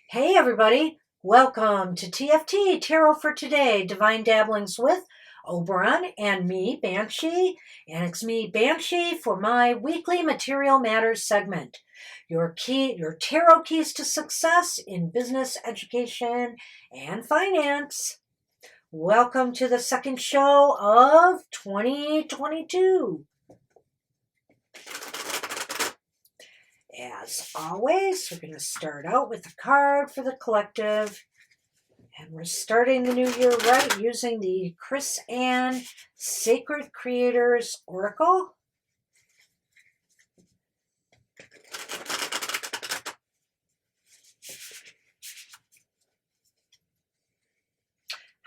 Hey everybody, welcome to TFT, Tarot for Today, Divine Dabblings with Oberon and me, Banshee, and it's me, Banshee, for my weekly Material Matters segment. Your tarot keys to success in business, education, and finance. Welcome to the second show of 2022. As always, we're going to start out with a card for the collective. And we're starting the new year right using the Chris Ann Sacred Creators Oracle.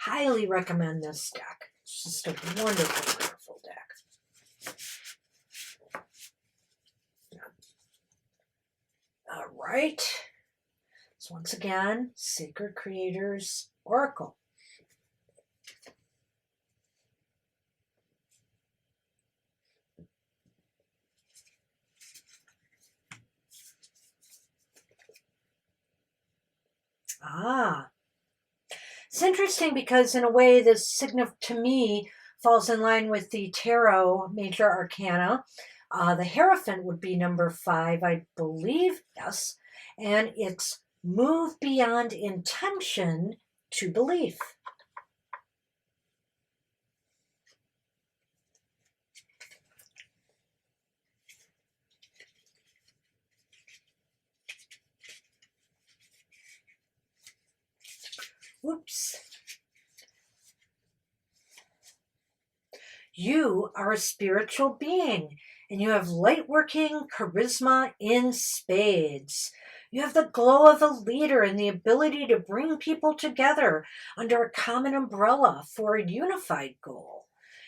Highly recommend this deck. It's just a wonderful, wonderful deck. All right. So once again, Sacred Creators Oracle. It's interesting because in a way this to me falls in line with the Tarot Major Arcana. The Hierophant would be number 5, I believe, yes. And it's move beyond intention to belief. Whoops. You are a spiritual being, and you have light-working charisma in spades. You have the glow of a leader and the ability to bring people together under a common umbrella for a unified goal.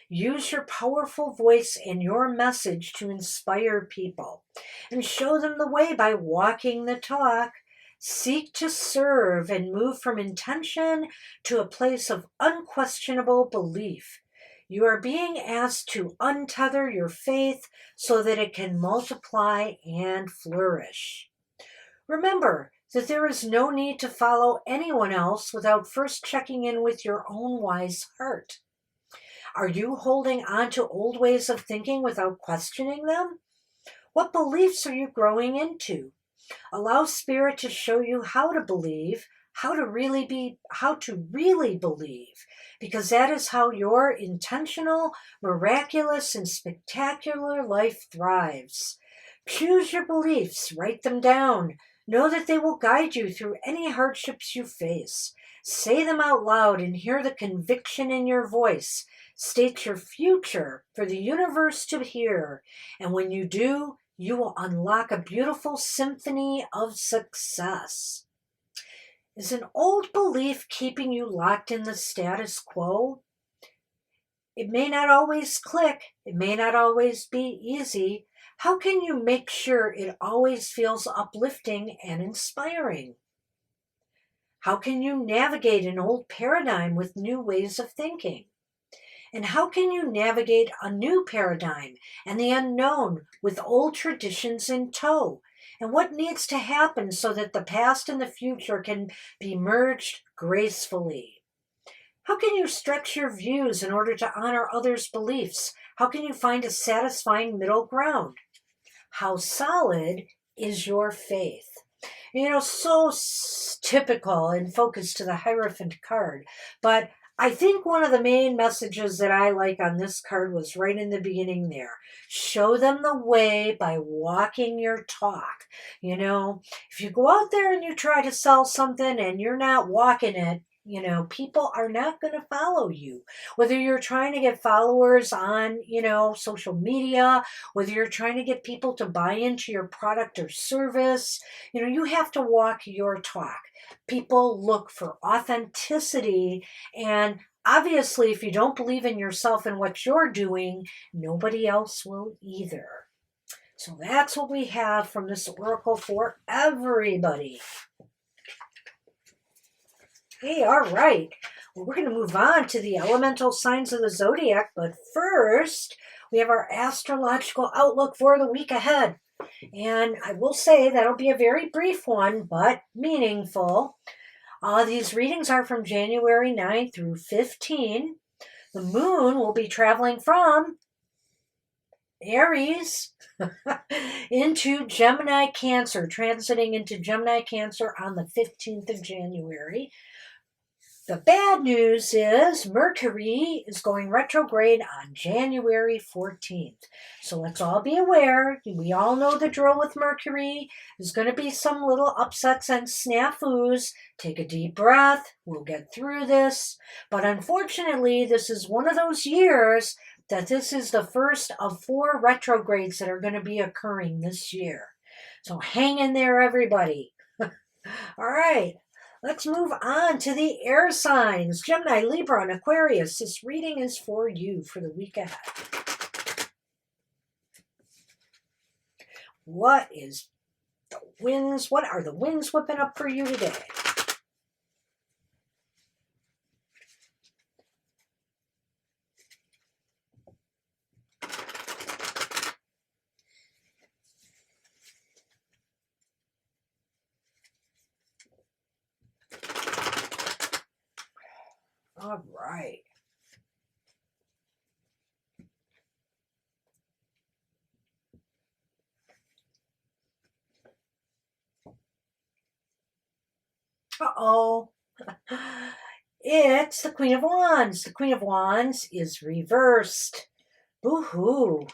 Use your powerful voice and your message to inspire people and show them the way by walking the talk. Seek to serve and move from intention to a place of unquestionable belief. You are being asked to untether your faith so that it can multiply and flourish. Remember that there is no need to follow anyone else without first checking in with your own wise heart. Are you holding on to old ways of thinking without questioning them? What beliefs are you growing into? Allow Spirit to show you how to believe, how to really believe, because that is how your intentional, miraculous, and spectacular life thrives. Choose your beliefs, write them down. Know that they will guide you through any hardships you face. Say them out loud and hear the conviction in your voice. State your future for the universe to hear. And when you do, you will unlock a beautiful symphony of success. Is an old belief keeping you locked in the status quo? It may not always click. It may not always be easy. How can you make sure it always feels uplifting and inspiring? How can you navigate an old paradigm with new ways of thinking? And how can you navigate a new paradigm and the unknown with old traditions in tow? And what needs to happen so that the past and the future can be merged gracefully? How can you stretch your views in order to honor others' beliefs? How can you find a satisfying middle ground? How solid is your faith? So typical and focused to the Hierophant card, but I think one of the main messages that I like on this card was right in the beginning there. Show them the way by walking your talk. If you go out there and you try to sell something and you're not walking it, People are not going to follow you. Whether you're trying to get followers on, social media, whether you're trying to get people to buy into your product or service, you have to walk your talk. People look for authenticity, and obviously, if you don't believe in yourself and what you're doing, nobody else will either. So that's what we have from this oracle for everybody. Hey, all right. Well, we're going to move on to the elemental signs of the zodiac, but first, we have our astrological outlook for the week ahead. And I will say that'll be a very brief one, but meaningful. These readings are from January 9 through 15. The moon will be traveling from Aries into Gemini Cancer, transiting into Gemini Cancer on the 15th of January. The bad news is Mercury is going retrograde on January 14th. So let's all be aware. We all know the drill with Mercury. There's going to be some little upsets and snafus. Take a deep breath. We'll get through this. But unfortunately, this is one of those years that this is the first of 4 retrogrades that are going to be occurring this year. So hang in there, everybody. All right. Let's move on to the air signs. Gemini, Libra, and Aquarius. This reading is for you for the week ahead. What are the winds whipping up for you today? All right. Uh-oh. It's the Queen of Wands. The Queen of Wands is reversed. Boo-hoo.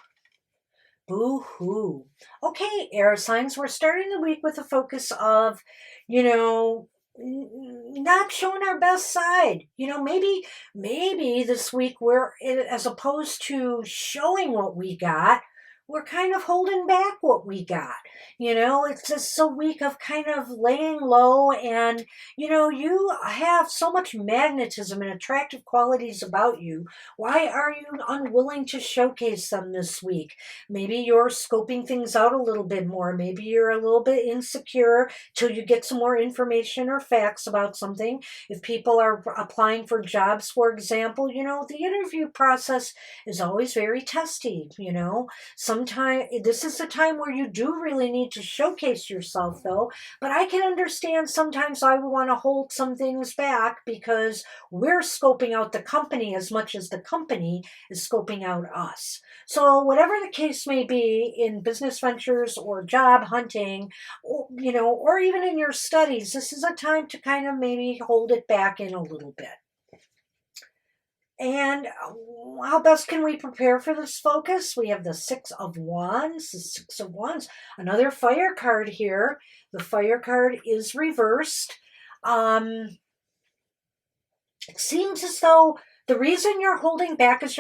Boo-hoo. Okay, air signs, we're starting the week with a focus of, not showing our best side. Maybe this week as opposed to showing what we got, we're kind of holding back what we got. It's just a week of kind of laying low, and, you have so much magnetism and attractive qualities about you. Why are you unwilling to showcase them this week? Maybe you're scoping things out a little bit more. Maybe you're a little bit insecure till you get some more information or facts about something. If people are applying for jobs, for example, the interview process is always very testy. Sometimes this is a time where you do really need to showcase yourself, though. But I can understand sometimes I would want to hold some things back because we're scoping out the company as much as the company is scoping out us. So whatever the case may be in business ventures or job hunting, or even in your studies, this is a time to kind of maybe hold it back in a little bit. And how best can we prepare for this focus? We have the 6 of Wands. The 6 of Wands, another fire card here. The fire card is reversed. It seems as though the reason you're holding back is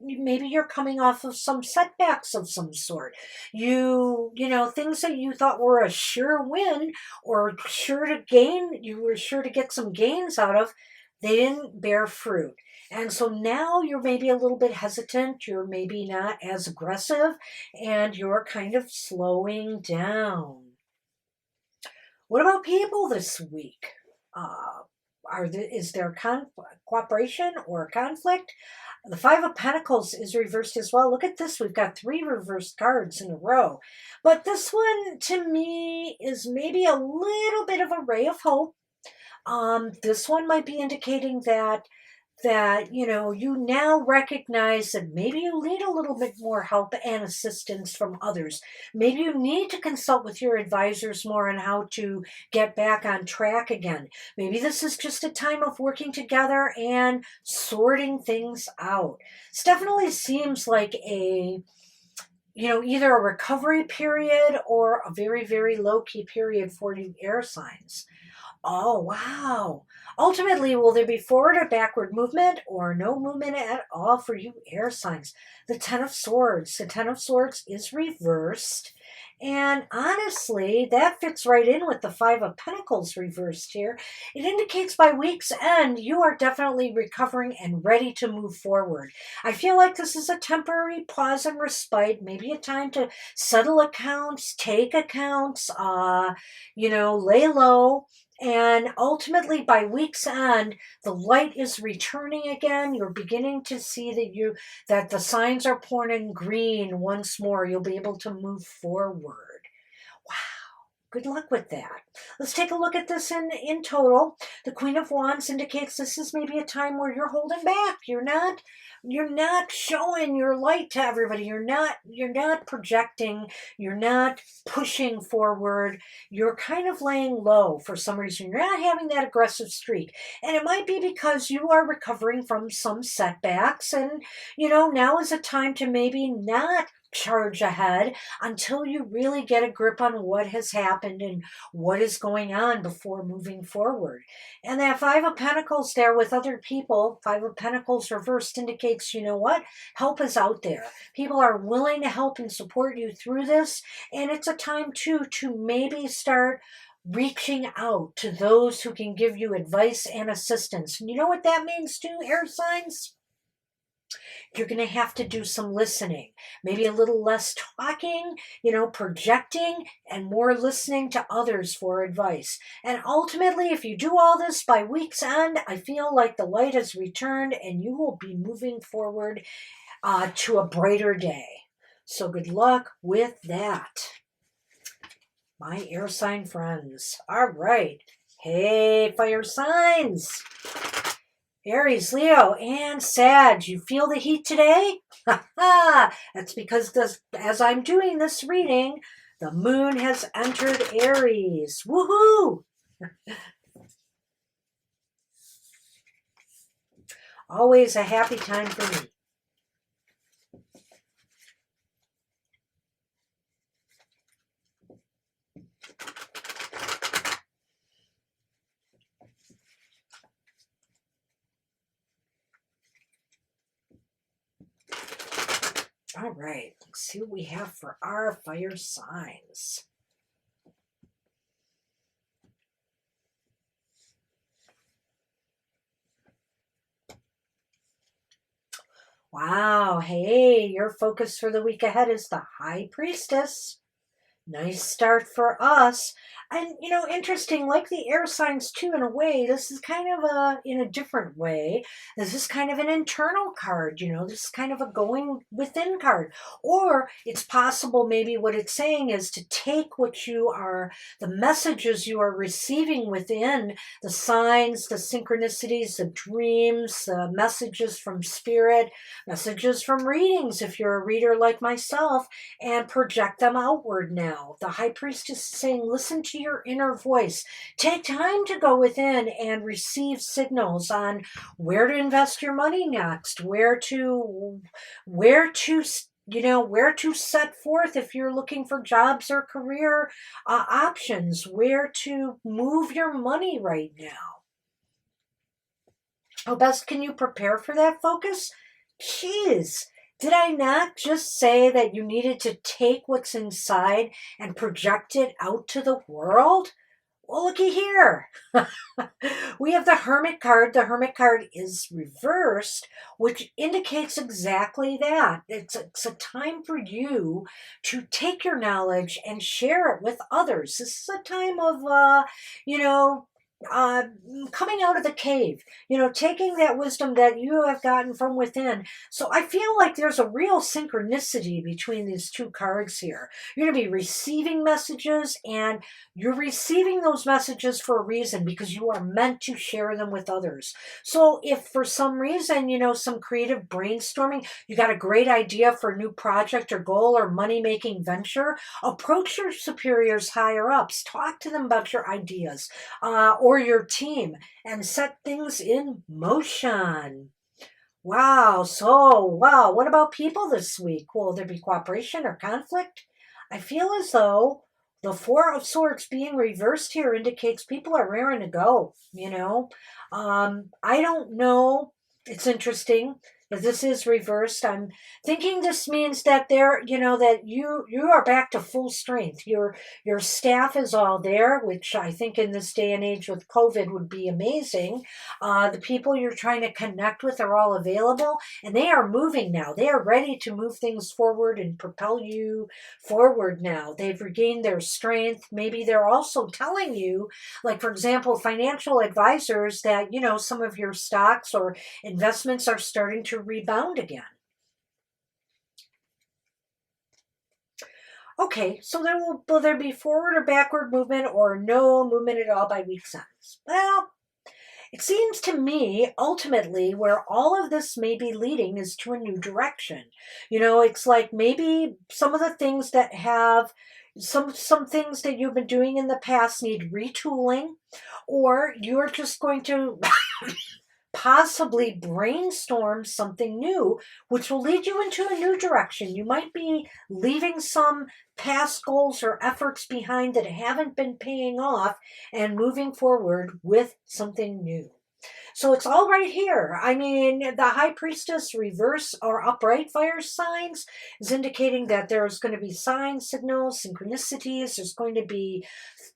maybe you're coming off of some setbacks of some sort. Things that you thought were a sure win or you were sure to get some gains out of, they didn't bear fruit. And so now you're maybe a little bit hesitant, you're maybe not as aggressive, and you're kind of slowing down. What about people this week? Is there cooperation or conflict? The 5 of Pentacles is reversed as well. Look at this. We've got 3 reversed cards in a row. But this one, to me, is maybe a little bit of a ray of hope. This one might be indicating that you now recognize that maybe you need a little bit more help and assistance from others. Maybe you need to consult with your advisors more on how to get back on track again. Maybe this is just a time of working together and sorting things out. This definitely seems like a either a recovery period or a very, very low key period for you air signs. Oh, wow. Ultimately, will there be forward or backward movement or no movement at all for you air signs? The Ten of Swords. The Ten of Swords is reversed. And honestly, that fits right in with the Five of Pentacles reversed here. It indicates by week's end, you are definitely recovering and ready to move forward. I feel like this is a temporary pause and respite, maybe a time to settle accounts, take accounts, lay low. And ultimately, by week's end, the light is returning again. You're beginning to see that the signs are pointing green once more. You'll be able to move forward. Wow. Good luck with that. Let's take a look at this in total. The Queen of Wands indicates this is maybe a time where you're holding back. You're not showing your light to everybody. You're not projecting. You're not pushing forward. You're kind of laying low for some reason. You're not having that aggressive streak. And it might be because you are recovering from some setbacks, and now is a time to maybe not charge ahead until you really get a grip on what has happened and what is going on before moving forward. And that Five of Pentacles there with other people, Five of Pentacles reversed, indicates, what? Help is out there. People are willing to help and support you through this. And it's a time too to maybe start reaching out to those who can give you advice and assistance. And you know what that means too, air signs? You're going to have to do some listening, maybe a little less talking, projecting, and more listening to others for advice. And ultimately, if you do all this by week's end, I feel like the light has returned and you will be moving forward to a brighter day. So good luck with that, my air sign friends. All right. Hey, fire signs. Aries, Leo, and Sag, you feel the heat today? That's because as I'm doing this reading, the moon has entered Aries. Woohoo! Always a happy time for me. All right, let's see what we have for our fire signs. Wow, hey, your focus for the week ahead is the High Priestess. Nice start for us. And, interesting, like the air signs too, in a way, this is kind of in a different way. This is kind of an internal card, this is kind of a going within card. Or it's possible maybe what it's saying is to take the messages you are receiving within, the signs, the synchronicities, the dreams, the messages from spirit, messages from readings, if you're a reader like myself, and project them outward now. The High Priestess is saying, listen to your inner voice. Take time to go within and receive signals on where to invest your money next, where to set forth if you're looking for jobs or career options, where to move your money right now. How best can you prepare for that focus? Jeez. Did I not just say that you needed to take what's inside and project it out to the world? Well, looky here. We have the Hermit card. The Hermit card is reversed, which indicates exactly that. It's a time for you to take your knowledge and share it with others. This is a time of, coming out of the cave, taking that wisdom that you have gotten from within. So I feel like there's a real synchronicity between these two cards here. You're going to be receiving messages, and you're receiving those messages for a reason, because you are meant to share them with others. So if for some reason, some creative brainstorming, you got a great idea for a new project or goal or money-making venture, approach your superiors, higher ups, talk to them about your ideas, or your team, and set things in motion. Wow. So, wow. What about people this week? Will there be cooperation or conflict? I feel as though the Four of Swords being reversed here indicates people are raring to go, you know? I don't know. It's interesting that this is reversed. I'm thinking this means that that you are back to full strength. Your staff is all there, which I think in this day and age with COVID would be amazing. The people you're trying to connect with are all available, and they are moving now. They are ready to move things forward and propel you forward now. They've regained their strength. Maybe they're also telling you, like, for example, financial advisors, that, some of your stocks or investments are starting to rebound again. Okay, so will there be forward or backward movement or no movement at all by week's end? Well, it seems to me, ultimately, where all of this may be leading is to a new direction. It's like maybe some of the things that have some things that you've been doing in the past need retooling, or you're just going to possibly brainstorm something new, which will lead you into a new direction. You might be leaving some past goals or efforts behind that haven't been paying off and moving forward with something new. So it's all right here. I mean, the High Priestess reverse or upright fire signs is indicating that there's going to be signs, signals, synchronicities. There's going to be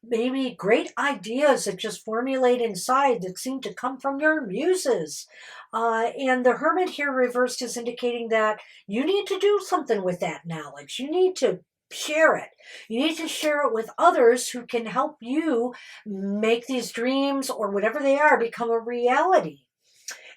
maybe great ideas that just formulate inside that seem to come from your muses. And the Hermit here reversed is indicating that you need to do something with that knowledge. You need to share it. You need to share it with others who can help you make these dreams or whatever they are become a reality.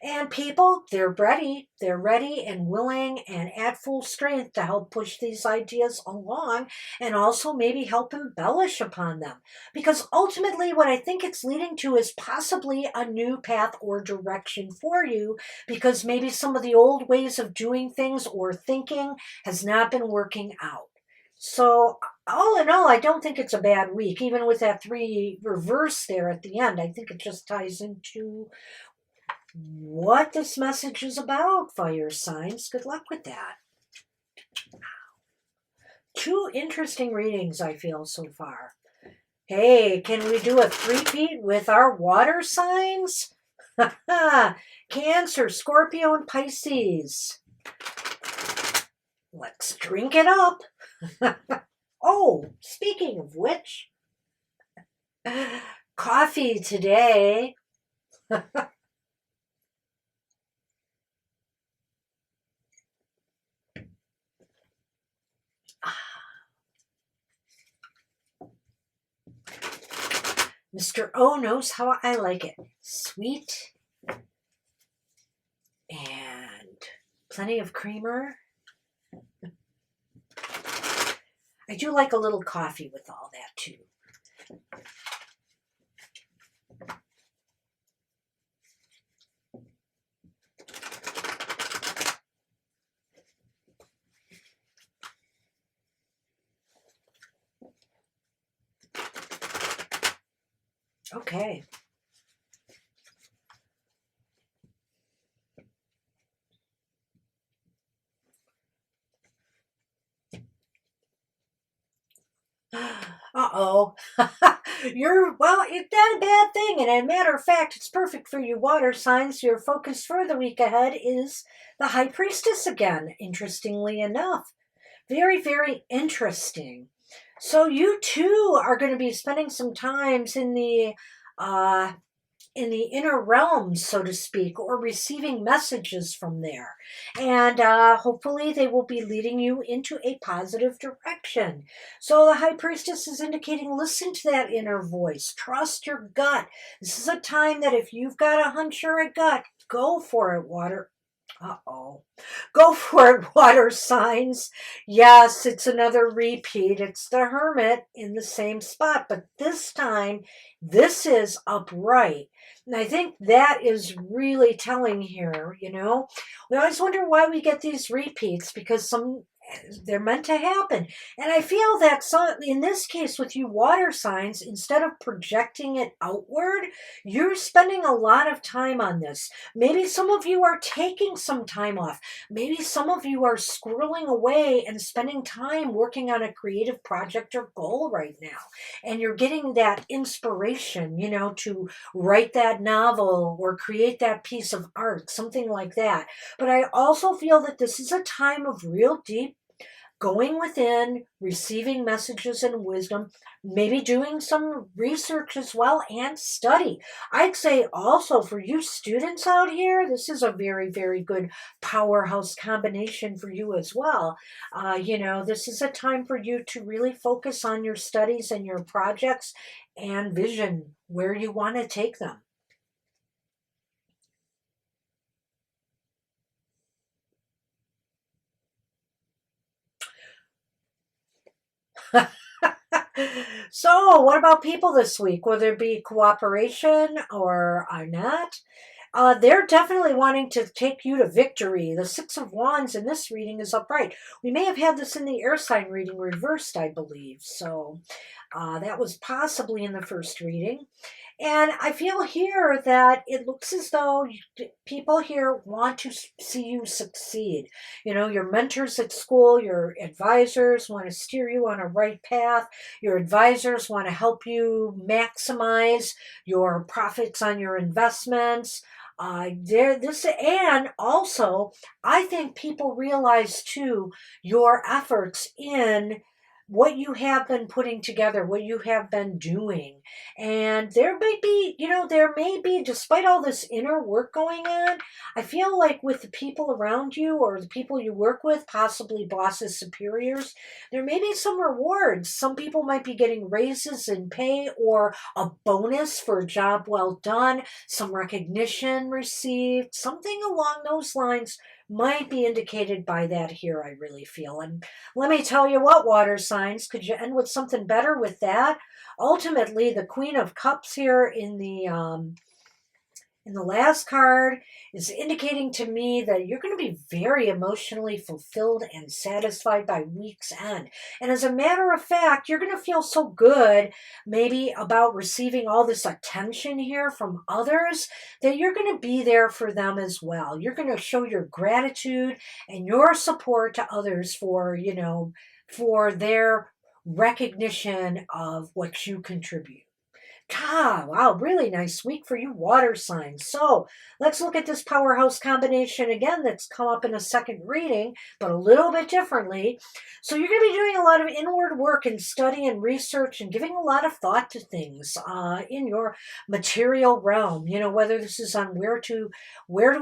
And people, they're ready and willing and at full strength to help push these ideas along and also maybe help embellish upon them. Because ultimately, what I think it's leading to is possibly a new path or direction for you, because maybe some of the old ways of doing things or thinking has not been working out. So, all in all, I don't think it's a bad week, even with that three reverse there at the end. I think it just ties into what this message is about, fire signs. Good luck with that. Two interesting readings, I feel, so far. Hey, can we do a three-peat with our water signs? Cancer, Scorpio, and Pisces. Let's drink it up. Oh, speaking of which, coffee today. Mr. O knows how I like it. Sweet and plenty of creamer. I do like a little coffee with all that too. Okay. Uh-oh. It's not a bad thing. And as a matter of fact, it's perfect for you water signs. Your focus for the week ahead is the High Priestess again, interestingly enough. Very, very interesting. So you too are going to be spending some times uh, in the inner realms, so to speak, or receiving messages from there. And hopefully they will be leading you into a positive direction. So the High Priestess is indicating listen to that inner voice. Trust your gut. This is a time that if you've got a hunch or a gut, go for it, water. Uh-oh. Go for it, water signs. Yes, it's another repeat. It's the Hermit in the same spot, but this time, this is upright. And I think that is really telling here, We always wonder why we get these repeats, because they're meant to happen. And I feel that in this case with you water signs, instead of projecting it outward, you're spending a lot of time on this. Maybe some of you are taking some time off. Maybe some of you are squirreling away and spending time working on a creative project or goal right now. And you're getting that inspiration, to write that novel or create that piece of art, something like that. But I also feel that this is a time of real deep going within, receiving messages and wisdom, maybe doing some research as well and study. I'd say also for you students out here, this is a very, very good powerhouse combination for you as well. This is a time for you to really focus on your studies and your projects and vision where you want to take them. So, what about people this week? Will there be cooperation or not? They're definitely wanting to take you to victory. The Six of Wands in this reading is upright. We may have had this in the air sign reading reversed, I believe. So that was possibly in the first reading. And I feel here that it looks as though people here want to see you succeed. Your mentors at school, your advisors want to steer you on a right path. Your advisors want to help you maximize your profits on your investments. And also, I think people realize too your efforts in what you have been putting together, what you have been doing. And there may be, despite all this inner work going on, I feel like with the people around you or the people you work with, possibly bosses, superiors, there may be some rewards. Some people might be getting raises in pay or a bonus for a job well done, some recognition received, something along those lines might be indicated by that here, I really feel. And let me tell you what, water signs, could you end with something better with that? Ultimately, the Queen of Cups here in the last card is indicating to me that you're going to be very emotionally fulfilled and satisfied by week's end. And as a matter of fact, you're going to feel so good maybe about receiving all this attention here from others that you're going to be there for them as well. You're going to show your gratitude and your support to others for their recognition of what you contribute. Wow, really nice week for you water signs. So let's look at this powerhouse combination again that's come up in a second reading, but a little bit differently. So you're going to be doing a lot of inward work and study and research and giving a lot of thought to things in your material realm. Whether this is on where to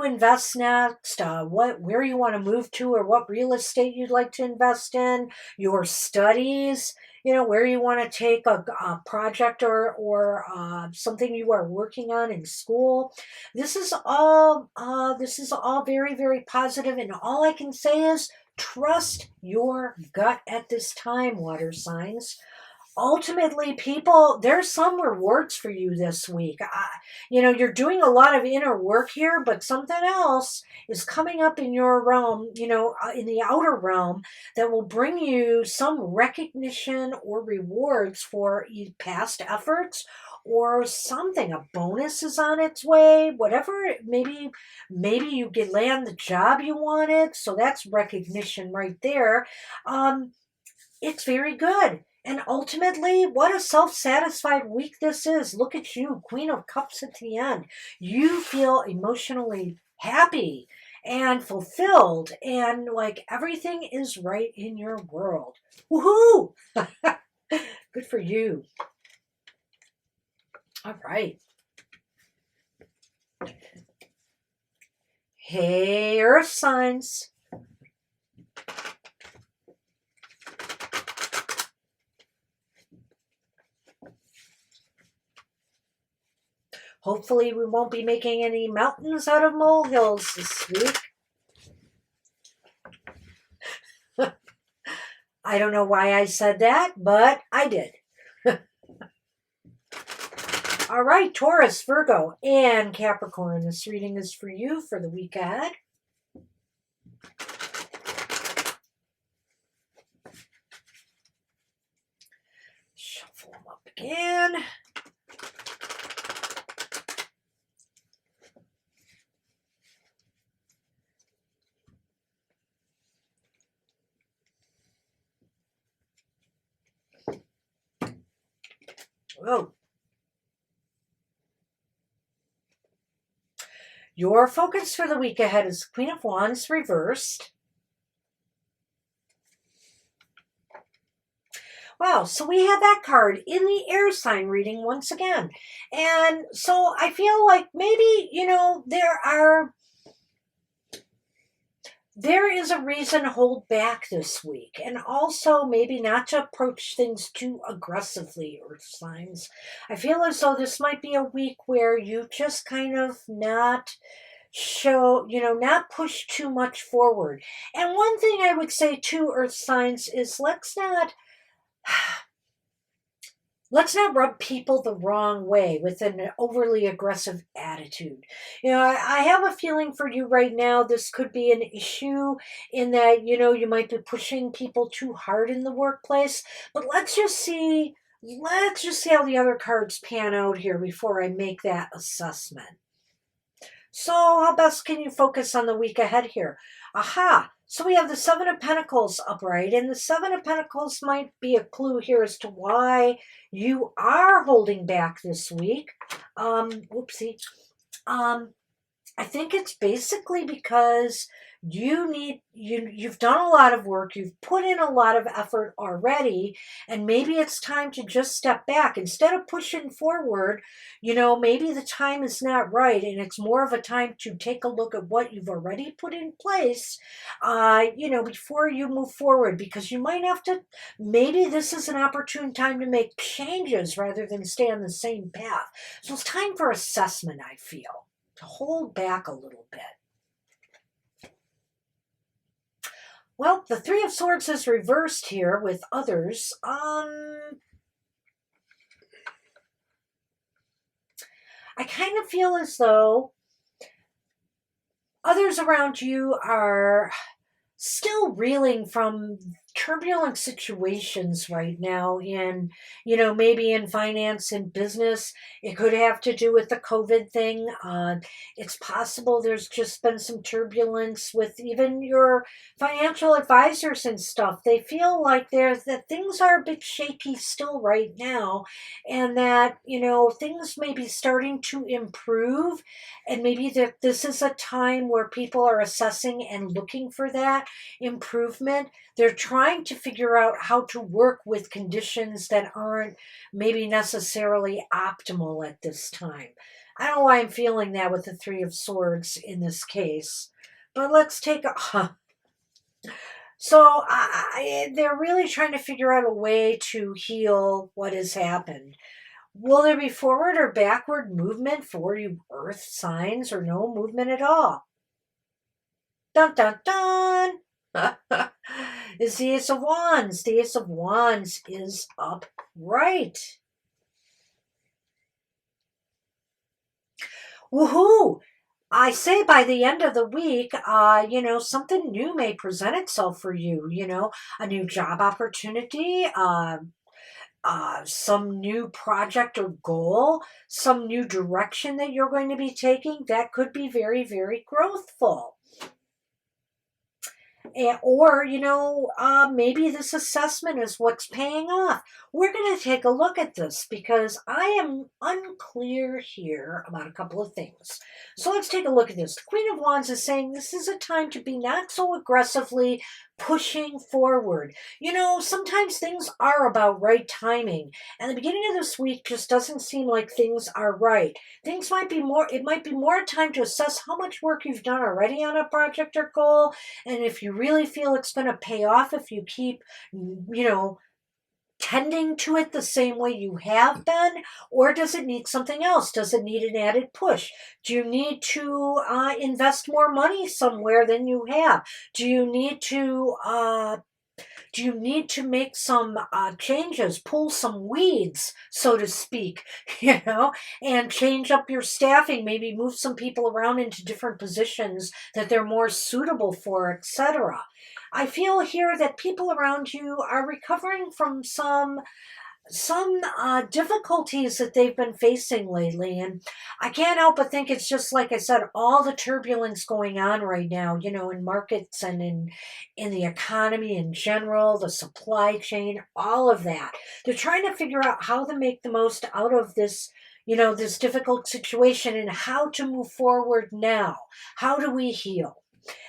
invest next, where you want to move to, or what real estate you'd like to invest in, your studies, where you want to take a project or something you are working on in school. This is all very, very positive, and all I can say is trust your gut at this time, water signs. Ultimately, people, there's some rewards for you this week. You're doing a lot of inner work here, but something else is coming up in your realm, in the outer realm, that will bring you some recognition or rewards for past efforts or something. A bonus is on its way, whatever. Maybe you could land the job you wanted. So that's recognition right there. It's very good. And ultimately, what a self-satisfied week this is. Look at you, Queen of Cups at the end. You feel emotionally happy and fulfilled and like everything is right in your world. Woohoo! Good for you. All right. Hey, Earth signs. Hopefully we won't be making any mountains out of molehills this week. I don't know why I said that, but I did. All right, Taurus, Virgo, and Capricorn. This reading is for you for the week ahead. again. Oh. Your focus for the week ahead is Queen of Wands reversed. Wow, so we had that card in the air sign reading once again. And so I feel like maybe, there is a reason to hold back this week. And also maybe not to approach things too aggressively, Earth signs. I feel as though this might be a week where you just kind of not push too much forward. And one thing I would say to Earth signs is let's not rub people the wrong way with an overly aggressive attitude. I have a feeling for you right now, this could be an issue in that, you might be pushing people too hard in the workplace. But let's just see how the other cards pan out here before I make that assessment. So how best can you focus on the week ahead here? Aha! So we have the Seven of Pentacles upright, and the Seven of Pentacles might be a clue here as to why you are holding back this week. Whoopsie. I think it's basically because you've done a lot of work, you've put in a lot of effort already, and maybe it's time to just step back instead of pushing forward. Maybe the time is not right, and it's more of a time to take a look at what you've already put in place, before you move forward, because you might have to. Maybe this is an opportune time to make changes rather than stay on the same path. So it's time for assessment, I feel, to hold back a little bit. Well, the Three of Swords is reversed here with others. I kind of feel as though others around you are still reeling from turbulent situations right now maybe in finance and business. It could have to do with the COVID thing. It's possible there's just been some turbulence with even your financial advisors and stuff. They feel like that things are a bit shaky still right now, and that, things may be starting to improve, and maybe that this is a time where people are assessing and looking for that improvement. They're trying to figure out how to work with conditions that aren't maybe necessarily optimal at this time. I don't know why I'm feeling that with the Three of Swords in this case, but let's take a... So they're really trying to figure out a way to heal what has happened. Will there be forward or backward movement for you Earth signs, or no movement at all? Dun dun dun! Is the Ace of Wands. The Ace of Wands is upright. Woohoo! I say by the end of the week, something new may present itself for you. A new job opportunity, some new project or goal, some new direction that you're going to be taking that could be very, very growthful. Or, maybe this assessment is what's paying off. We're going to take a look at this because I am unclear here about a couple of things. So let's take a look at this. The Queen of Wands is saying this is a time to be not so aggressively pushing forward. Sometimes things are about right timing, and the beginning of this week just doesn't seem like things are right. It might be more time to assess how much work you've done already on a project or goal, and if you really feel it's going to pay off if you keep, tending to it the same way you have been, or does it need something else? Does it need an added push? Do you need to invest more money somewhere than you have? Do you need to make some changes, pull some weeds, so to speak, and change up your staffing, maybe move some people around into different positions that they're more suitable for, etc. I feel here that people around you are recovering from some some difficulties that they've been facing lately. And I can't help but think it's just like I said, all the turbulence going on right now, in markets and in the economy in general, the supply chain, all of that. They're trying to figure out how to make the most out of this. This difficult situation and how to move forward now. How do we heal?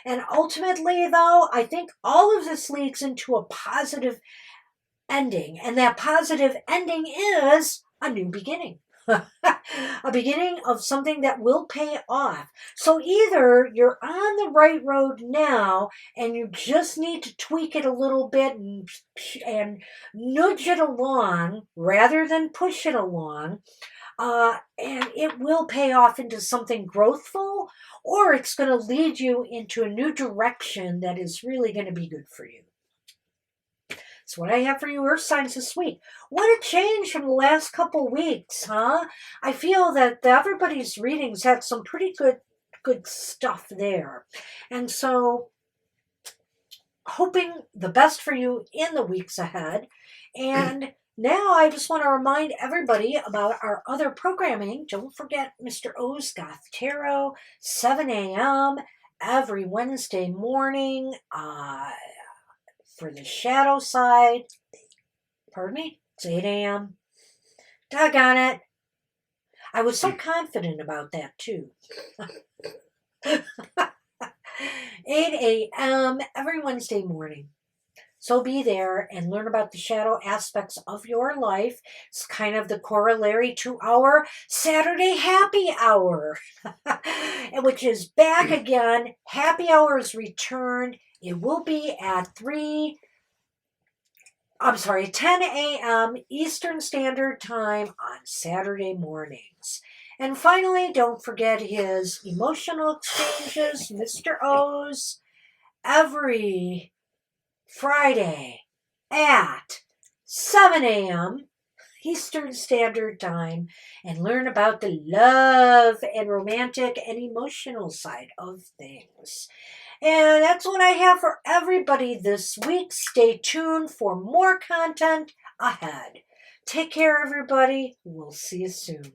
And ultimately, though, I think all of this leads into a positive ending. And that positive ending is a new beginning. A beginning of something that will pay off. So either you're on the right road now and you just need to tweak it a little bit and nudge it along rather than push it along, and it will pay off into something growthful, or it's going to lead you into a new direction that is really going to be good for you. That's what I have for you, Earth signs this week. What a change from the last couple weeks, huh? I feel that everybody's readings had some pretty good stuff there. And so, hoping the best for you in the weeks ahead. And now I just want to remind everybody about our other programming. Don't forget Mr. O's Goth Tarot, 7 a.m. every Wednesday morning. For the shadow side, pardon me, it's 8 a.m. Doggone it. I was so confident about that, too. 8 a.m. every Wednesday morning. So be there and learn about the shadow aspects of your life. It's kind of the corollary to our Saturday happy hour, which is back again. Happy hour is returned. It will be at 10 a.m. Eastern Standard Time on Saturday mornings. And finally, don't forget his emotional exchanges, Mr. O's, every Friday at 7 a.m. Eastern Standard Time, and learn about the love and romantic and emotional side of things. And that's what I have for everybody this week. Stay tuned for more content ahead. Take care, everybody. We'll see you soon.